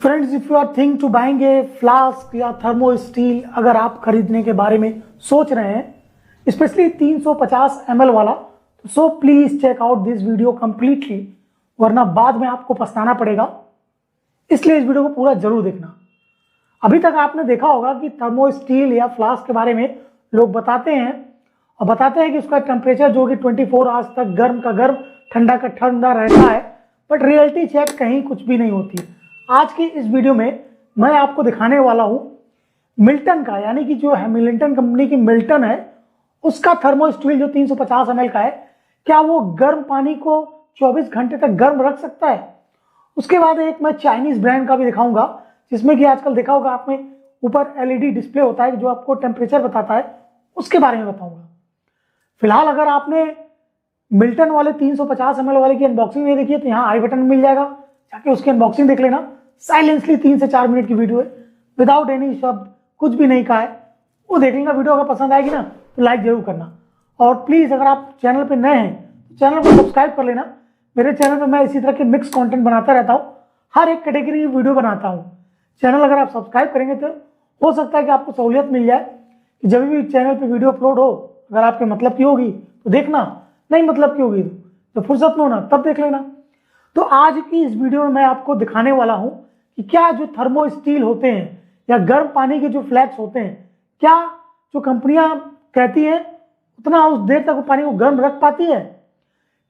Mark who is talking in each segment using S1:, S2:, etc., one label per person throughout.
S1: Friends, if you are think to buying a flask या thermo steel, अगर आप खरीदने के बारे में सोच रहे हैं स्पेशली 350 ml वाला, so please check out this video completely, वरना बाद में आपको पछताना पड़ेगा। इसलिए इस वीडियो को पूरा जरूर देखना। अभी तक आपने देखा होगा कि थर्मो स्टील या फ्लास्क के बारे में लोग बताते हैं और बताते हैं कि उसका टेम्परेचर जो कि 24 आवर्स तक गर्म का गर्म ठंडा का ठंडा रहता है, बट रियलिटी चेक कहीं कुछ भी नहीं होती। आज की इस वीडियो में मैं आपको दिखाने वाला हूं मिल्टन का, यानी कि जो हैमिल्टन कंपनी की मिल्टन है उसका थर्मो स्टील जो 350 ml का है, क्या वो गर्म पानी को 24 घंटे तक गर्म रख सकता है। उसके बाद एक मैं चाइनीज ब्रांड का भी दिखाऊंगा, जिसमें कि आजकल देखा होगा आपने ऊपर LED डिस्प्ले होता है जो आपको टेम्परेचर बताता है, उसके बारे में बताऊंगा। फिलहाल अगर आपने मिल्टन वाले 350 ml वाले की अनबॉक्सिंग नहीं देखी है तो यहाँ आई बटन मिल जाएगा, जाके उसकी अनबॉक्सिंग देख लेना। साइलेंसली 3 से 4 मिनट की वीडियो है, विदाउट एनी शब्द, कुछ भी नहीं कहा है, वो देख लेना। वीडियो अगर पसंद आएगी ना तो लाइक जरूर करना, और प्लीज अगर आप चैनल पे नए हैं तो चैनल को सब्सक्राइब कर लेना। मेरे चैनल पे मैं इसी तरह के मिक्स कंटेंट बनाता रहता हूँ, हर एक कैटेगरी की वीडियो बनाता हूँ। चैनल अगर आप सब्सक्राइब करेंगे तो हो सकता है कि आपको सहूलियत मिल जाए कि जब भी चैनल पे वीडियो अपलोड हो, अगर आपके मतलब की होगी तो देखना, नहीं मतलब की होगी तो फुर्सत में होना तब देख लेना। तो आज की इस वीडियो में मैं आपको दिखाने वाला हूं कि क्या जो थर्मो स्टील होते हैं या गर्म पानी के जो फ्लैक्स होते हैं, क्या जो कंपनियां कहती हैं उतना उस देर तक वो पानी को गर्म रख पाती है।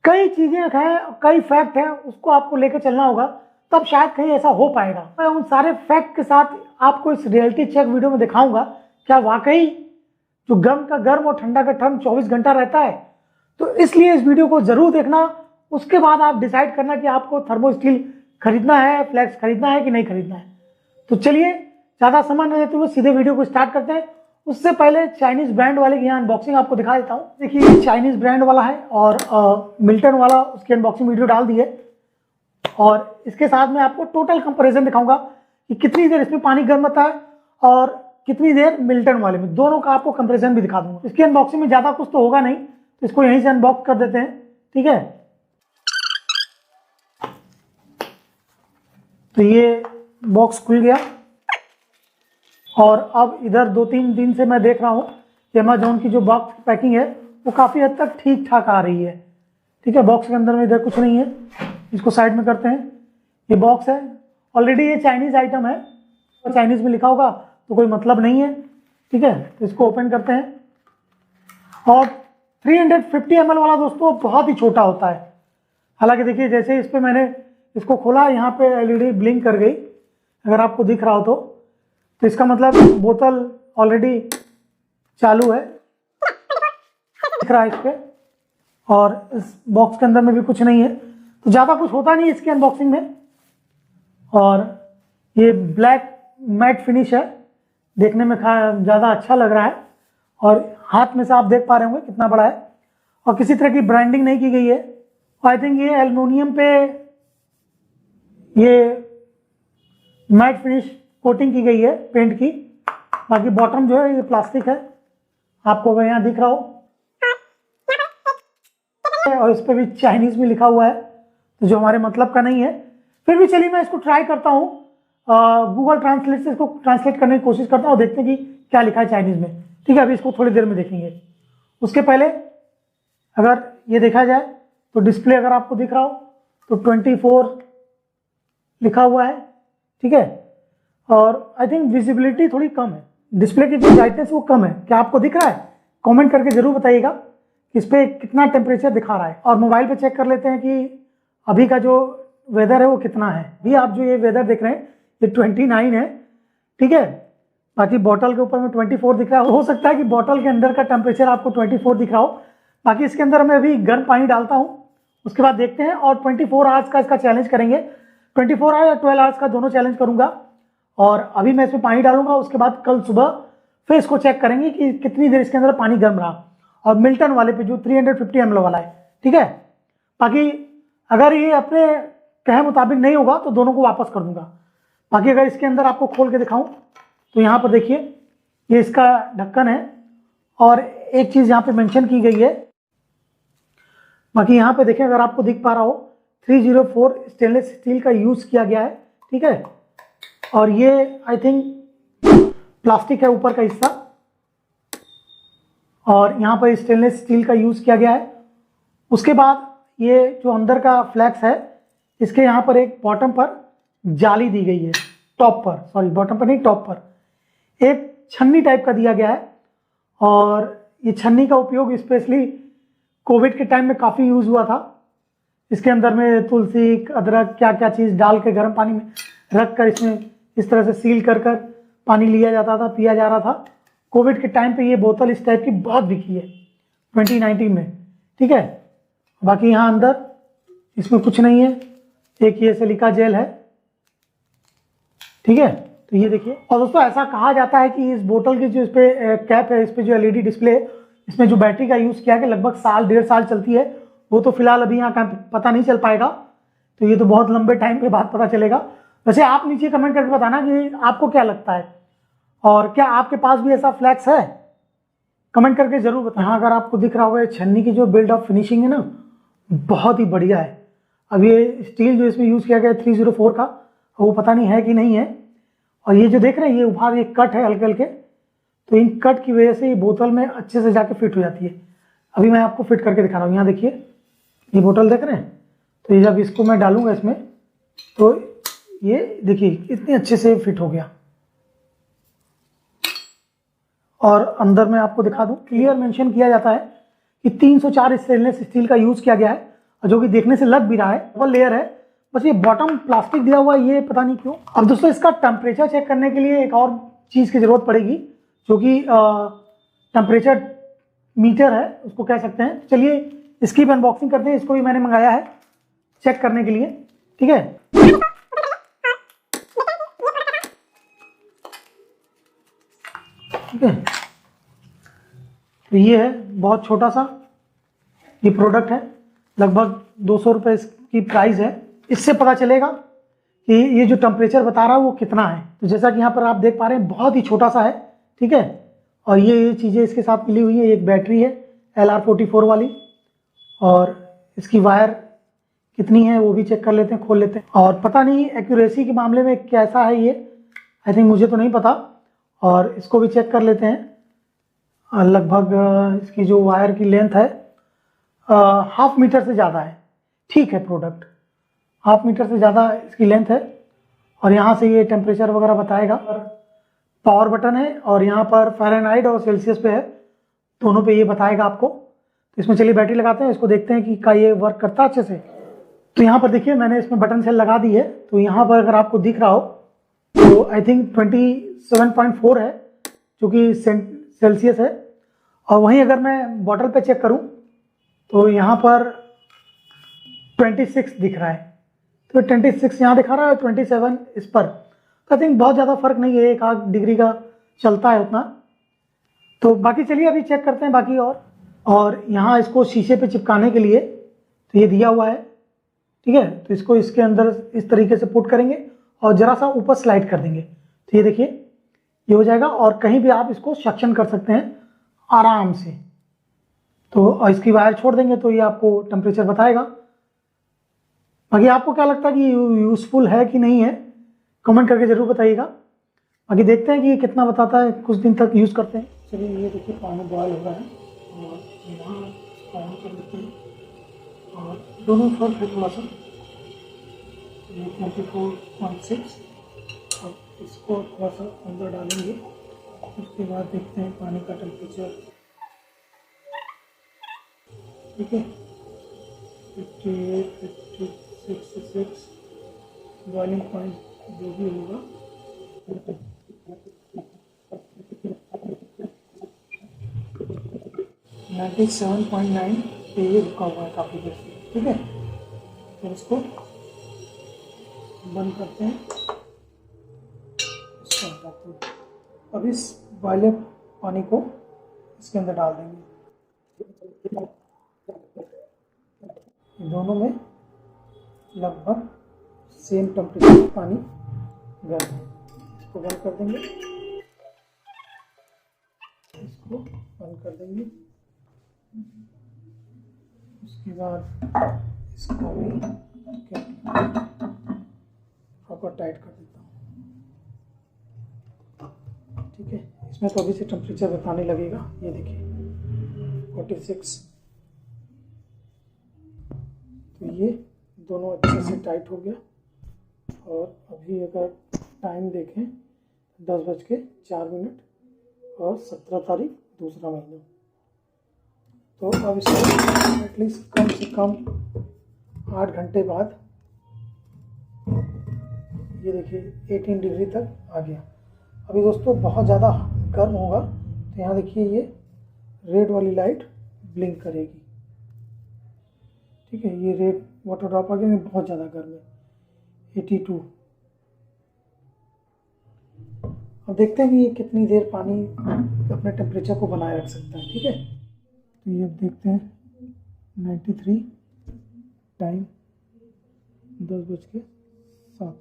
S1: कई चीजें हैं, कई फैक्ट हैं, उसको आपको लेकर चलना होगा, तब शायद कहीं ऐसा हो पाएगा। मैं उन सारे फैक्ट के साथ आपको इस रियलिटी चेक वीडियो में दिखाऊंगा क्या वाकई जो गर्म का गर्म और ठंडा का ठंड 24 घंटा रहता है। तो इसलिए इस वीडियो को जरूर देखना, उसके बाद आप डिसाइड करना कि आपको थर्मो स्टील खरीदना है, फ्लैक्स खरीदना है कि नहीं खरीदना है। तो चलिए ज्यादा समय न लेते हुए सीधे वीडियो को स्टार्ट करते हैं। उससे पहले चाइनीज ब्रांड वाले की यहाँ अनबॉक्सिंग आपको दिखा देता हूँ। देखिए चाइनीज ब्रांड वाला है और मिल्टन वाला, उसकी अनबॉक्सिंग वीडियो डाल दी है, और इसके साथ में आपको टोटल कंपेरिजन दिखाऊंगा कि कितनी देर इसमें पानी गर्म होता है और कितनी देर मिल्टन वाले में, दोनों का आपको कंपेरिजन भी दिखा दूंगा। इसकी अनबॉक्सिंग में ज्यादा कुछ तो होगा नहीं, तो इसको यहीं से अनबॉक्स कर देते हैं, ठीक है। तो ये बॉक्स खुल गया, और अब इधर 2-3 दिन से मैं देख रहा हूँ कि अमेजोन की जो बॉक्स की पैकिंग है वो काफ़ी हद तक ठीक ठाक आ रही है, ठीक है। बॉक्स के अंदर में इधर कुछ नहीं है, इसको साइड में करते हैं। ये बॉक्स है, ऑलरेडी ये चाइनीज़ आइटम है, तो चाइनीज़ में लिखा होगा तो कोई मतलब नहीं है, ठीक है। तो इसको ओपन करते हैं, और 350 ml वाला दोस्तों बहुत ही छोटा होता है। हालांकि देखिए जैसे इस पर मैंने इसको खोला, यहाँ पे LED ब्लिंक कर गई, अगर आपको दिख रहा हो तो इसका मतलब बोतल ऑलरेडी चालू है, दिख रहा है इस पे। और इस बॉक्स के अंदर में भी कुछ नहीं है, तो ज़्यादा कुछ होता नहीं है इसकी अनबॉक्सिंग में। और ये ब्लैक मैट फिनिश है, देखने में ज़्यादा अच्छा लग रहा है, और हाथ में से आप देख पा रहे होंगे कितना बड़ा है, और किसी तरह की ब्रांडिंग नहीं की गई है। आई थिंक ये एल्युमिनियम पे ये मैट फिनिश कोटिंग की गई है पेंट की। बाकी बॉटम जो है ये प्लास्टिक है, आपको अगर यहाँ दिख रहा हो, और इस पर भी चाइनीज में लिखा हुआ है, तो जो हमारे मतलब का नहीं है। फिर भी चलिए मैं इसको ट्राई करता हूँ, गूगल ट्रांसलेट से इसको ट्रांसलेट करने की कोशिश करता हूँ, देखते हैं कि क्या लिखा है चाइनीज में, ठीक है। अभी इसको थोड़ी देर में देखेंगे। उसके पहले अगर ये देखा जाए तो डिस्प्ले अगर आपको दिख रहा हो तो 24 लिखा हुआ है, ठीक है। और आई थिंक विजिबिलिटी थोड़ी कम है, डिस्प्ले की जो ब्राइटनेस वो कम है। क्या आपको दिख रहा है? कमेंट करके जरूर बताइएगा कि इस पर कितना टेम्परेचर दिखा रहा है। और मोबाइल पे चेक कर लेते हैं कि अभी का जो वेदर है वो कितना है। अभी आप जो ये वेदर देख रहे हैं ये 29 है, ठीक है। बाकी बॉटल के ऊपर में 24 दिख रहा है, हो सकता है कि बॉटल के अंदर का टेम्परेचर आपको 24 दिख रहा हो। बाकी इसके अंदर मैं अभी गर्म पानी डालता हूँ, उसके बाद देखते हैं, और 24 आवर्स का इसका चैलेंज करेंगे। 24 आवर्स या 12 आवर्स का दोनों चैलेंज करूंगा। और अभी मैं इसमें पानी डालूंगा, उसके बाद कल सुबह फिर इसको चेक करेंगे कि कितनी देर इसके अंदर पानी गर्म रहा, और मिल्टन वाले पे जो 350 ml वाला है, ठीक है। बाकी अगर ये अपने कहे मुताबिक नहीं होगा तो दोनों को वापस कर दूंगा। बाकी अगर इसके अंदर आपको खोल के दिखाऊं तो यहाँ पर देखिए ये इसका ढक्कन है, और एक चीज़ यहाँ पे मेंशन की गई है। बाकी यहाँ पे देखें, अगर आपको दिख पा रहा हो, 304 स्टेनलेस स्टील का यूज किया गया है, ठीक है। और ये आई थिंक प्लास्टिक है ऊपर का हिस्सा, और यहाँ पर स्टेनलेस स्टील का यूज़ किया गया है। उसके बाद ये जो अंदर का फ्लैक्स है, इसके यहाँ पर एक बॉटम पर जाली दी गई है, टॉप पर, सॉरी बॉटम पर नहीं, टॉप पर एक छन्नी टाइप का दिया गया है। और ये छन्नी का उपयोग स्पेशली कोविड के टाइम में काफ़ी यूज़ हुआ था। इसके अंदर में तुलसी, अदरक, क्या क्या चीज़ डाल के गर्म पानी में रख कर इसमें इस तरह से सील कर कर पानी लिया जाता था, पिया जा रहा था। कोविड के टाइम पे ये बोतल इस टाइप की बहुत बिकी है 2019 में, ठीक है। बाकी यहाँ अंदर इसमें कुछ नहीं है, एक ये सिलिका जेल है, ठीक है। तो ये देखिए, और दोस्तों ऐसा कहा जाता है कि इस बोतल की जो इस पे कैप है, इस पे जो एलईडी डिस्प्ले है, इसमें जो बैटरी का यूज़ किया है कि लगभग साल 1.5 साल चलती है। वो तो फिलहाल अभी यहाँ का पता नहीं चल पाएगा, तो ये तो बहुत लंबे टाइम के बाद पता चलेगा। वैसे आप नीचे कमेंट करके बताना कि आपको क्या लगता है, और क्या आपके पास भी ऐसा फ्लैक्स है, कमेंट करके जरूर बताएं। हाँ, अगर आपको दिख रहा होगा छन्नी की जो बिल्ड ऑफ फिनिशिंग है ना, बहुत ही बढ़िया है। अब ये स्टील जो इसमें यूज़ किया गया है 304 का, वो पता नहीं है कि नहीं है। और ये जो देख रहे हैं ये उभार, ये कट है हल्के हल्के, तो इन कट की वजह से ये बोतल में अच्छे से जाके फिट हो जाती है। अभी मैं आपको फिट करके दिखा रहा हूँ। यहाँ देखिए, ये बोतल देख रहे हैं, तो ये जब इसको मैं डालूंगा इसमें, तो ये देखिए इतने अच्छे से फिट हो गया। और अंदर मैं आपको दिखा दूं, क्लियर मेंशन किया जाता है कि 304 स्टेनलेस स्टील का यूज किया गया है, और जो कि देखने से लग भी रहा है डबल लेयर है। बस ये बॉटम प्लास्टिक दिया हुआ है, ये पता नहीं क्यों। अब दोस्तों इसका टेम्परेचर चेक करने के लिए एक और चीज़ की जरूरत पड़ेगी, जो कि टेम्परेचर मीटर है, उसको कह सकते हैं। चलिए इसकी भी अनबॉक्सिंग करते हैं। इसको भी मैंने मंगाया है चेक करने के लिए, ठीक है। ठीक है, तो ये है बहुत छोटा सा ये प्रोडक्ट है, लगभग 200 रुपये इसकी प्राइस है। इससे पता चलेगा कि ये जो टेम्परेचर बता रहा है वो कितना है। तो जैसा कि यहाँ पर आप देख पा रहे हैं, बहुत ही छोटा सा है, ठीक है। और ये चीज़ें इसके साथ मिली हुई है। एक बैटरी है LR44 वाली, और इसकी वायर कितनी है वो भी चेक कर लेते हैं, खोल लेते हैं। और पता नहीं एक्यूरेसी के मामले में कैसा है ये, आई थिंक मुझे तो नहीं पता। और इसको भी चेक कर लेते हैं। लगभग इसकी जो वायर की लेंथ है 1/2 मीटर से ज़्यादा है, ठीक है। प्रोडक्ट 1/2 मीटर से ज़्यादा इसकी लेंथ है। और यहाँ से ये टेम्परेचर वगैरह बताएगा। पावर बटन है, और यहाँ पर फ़ारेनहाइट और सेल्सियस पे है, दोनों पे ये बताएगा आपको। तो इसमें चलिए बैटरी लगाते हैं, इसको देखते हैं कि का ये वर्क करता है अच्छे से। तो यहाँ पर देखिए मैंने इसमें बटन सेल लगा दी है। तो यहाँ पर अगर आपको दिख रहा हो तो आई थिंक 27.4 है, जो कि सेल्सियस है। और वहीं अगर मैं बॉटल पे चेक करूँ तो यहाँ पर 26 दिख रहा है। तो 26 यहाँ दिखा रहा है, 27 इस पर। तो आई थिंक बहुत ज़्यादा फर्क नहीं है, 1 डिग्री का चलता है उतना। तो बाकी चलिए अभी चेक करते हैं बाकी। और यहाँ इसको शीशे पे चिपकाने के लिए तो ये दिया हुआ है, ठीक है। तो इसको इसके अंदर इस तरीके से पुट करेंगे और ज़रा सा ऊपर स्लाइड कर देंगे, तो ये देखिए ये हो जाएगा। और कहीं भी आप इसको सक्शन कर सकते हैं आराम से। तो इसकी वायर छोड़ देंगे तो ये आपको टेम्परेचर बताएगा। बाकी आपको क्या लगता है कि यूज़फुल है कि नहीं है, कमेंट करके ज़रूर बताइएगा। बाकी देखते हैं कि ये कितना बताता है, कुछ दिन तक यूज़ करते हैं। चलिए ये देखिए पानी बॉयल हो रहा है, और यहाँ ऑन कर देते हैं, और दोनों फर्क है थोड़ा सा। 24.6, और इसको थोड़ा सा अंदर डालेंगे। उसके बाद देखते हैं पानी का टेम्परेचर, ठीक है। 58, 56 बॉइलिंग पॉइंट जो भी होगा। 97.9 पे ये रुका हुआ है काफ़ी देर से, ठीक है। तो इसको बंद करते हैं, इसको हटाते हैं। अब इस बॉयलर पानी को इसके अंदर डाल देंगे। दोनों में लगभग सेम टेम्परेचर पानी गर्म है। इसको बंद कर देंगे, इसको बंद कर देंगे। उसके बाद इसको भी प्रॉपर टाइट कर देता हूँ। ठीक है, इसमें तो अभी से टेम्परेचर बताने लगेगा। ये देखिए 46। तो ये दोनों अच्छे से टाइट हो गया। और अभी अगर टाइम देखें 10:04 और 17 तारीख दूसरा महीना। तो अब इसको एटलीस्ट कम से कम 8 घंटे बाद ये देखिए 18 डिग्री तक आ गया। अभी दोस्तों बहुत ज़्यादा गर्म होगा तो यहाँ देखिए ये रेड वाली लाइट ब्लिंक करेगी। ठीक है, ये रेड वाटर ड्रॉप आ गया, बहुत ज़्यादा गर्म है 82। अब देखते हैं कि ये कितनी देर पानी अपने टेम्परेचर को बनाए रख सकता है। ठीक है, तो ये देखते हैं 93 टाइम 10:07।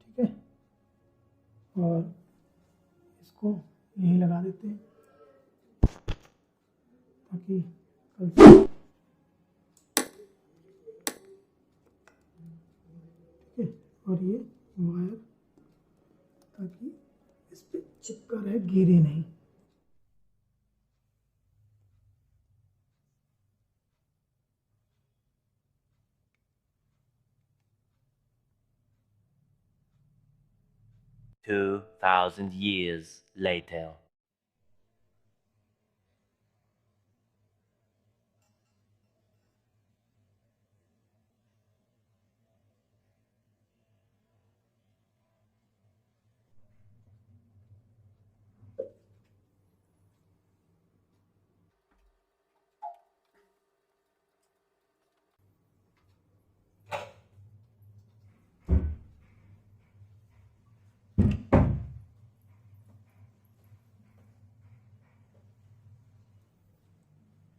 S1: ठीक है, और इसको यही लगा देते हैं ताकि कल ठीक है। और ये वायर ताकि इस पे चिपका रहे, गिरे नहीं।
S2: Two 2,000 years later.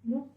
S1: No.